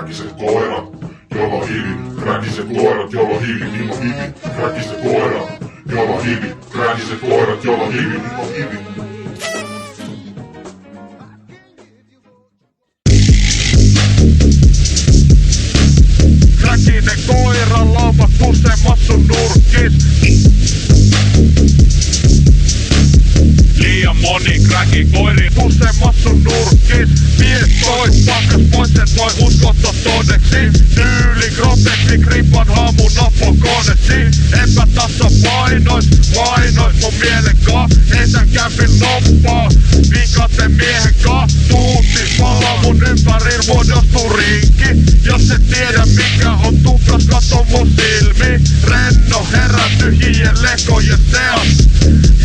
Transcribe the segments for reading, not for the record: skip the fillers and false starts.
Räkiset koirat, jolla on hivi. Räkiset koirat, jolla on hivi, ilman hivi. Räkiset koirat, jolla on hivi. Räkiset koirat, jolla on hivi, ilman hivi. Räkinen koira laumat useammas sun nurkis. Liian moni kräki koiri useammas sun nurkis. Mies toi paskas pois, et voi uskottaa todeksi. Tyyli groteksi, krippan haamu nappo koneksi. Epätasapainois, vainois mun mielen kaa. Heitän kämpin noppaa, vikaten miehen kaa. Tuutis palaa mun ympäril muodostuu rinki. Jos et tiedä mikä on tukas, katso mun silmi. Renno herää tyhjien lekojen seas.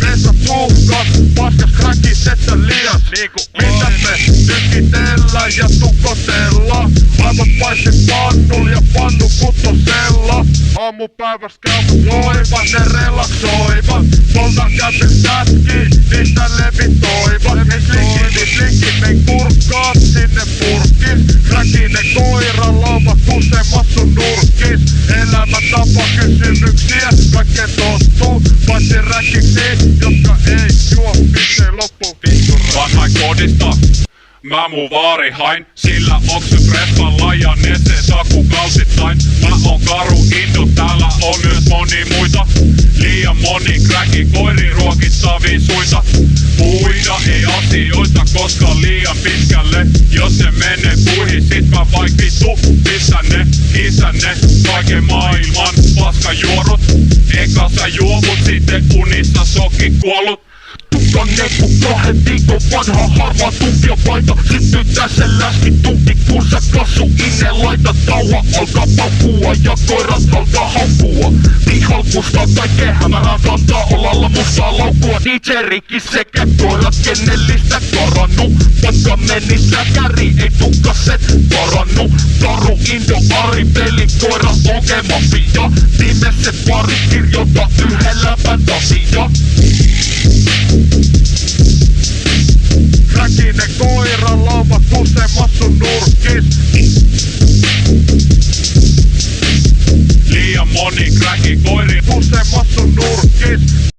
Mesa tuhkas, paskas kräkis et sä lias. Niinku mitä me tykitellään ja tukotella. Aivot paisin pannul ja pannu kutosella. Aamupäiväs käyvät loivat, ne relaksoivat. Poltan käpin sätki, niistä levitoivat. Slinkit mein kurkkaat sinne purkis. Räkinen koira laumat useammas sun nurkis. Elämäntapa kysymyksiä, kaikkeen tottuu. Paitsi räkiksi, jotka ei juo miksei loppu. Vanhain kodista mä mun vaari hain, sillä oksut respalla ja nese saku kausittain. Mä oon karu indo, täällä on myös moni muita. Liian moni kräki koiri ruokittavia suita. Puida ei asioita koska liian pitkälle. Jos se menee puihin, sit mä vaik vittu pistän ne, kiistän ne kaiken maailman paskajuorut. Eka sä juovut, sitten unissa sokki kuollut. Tukanne ku 2 viikon vanha harmaa tunkiopaita. Sytyttää se läski tunti kun sä kassu inne laita. Tauha alkaa paukkua ja koirat alkaa haukkua. Pihalkusta tai kehämärän kantaa olalla mustaa laukkua. DJ rikki sekä koirat kennellistä karannu. Vaikka menis lääkäri ei tukkaset parannu. Karu indo ari peli koira onke mafia. Viimeiset pari kirjoita yhdellä fantasia. Räkinen koira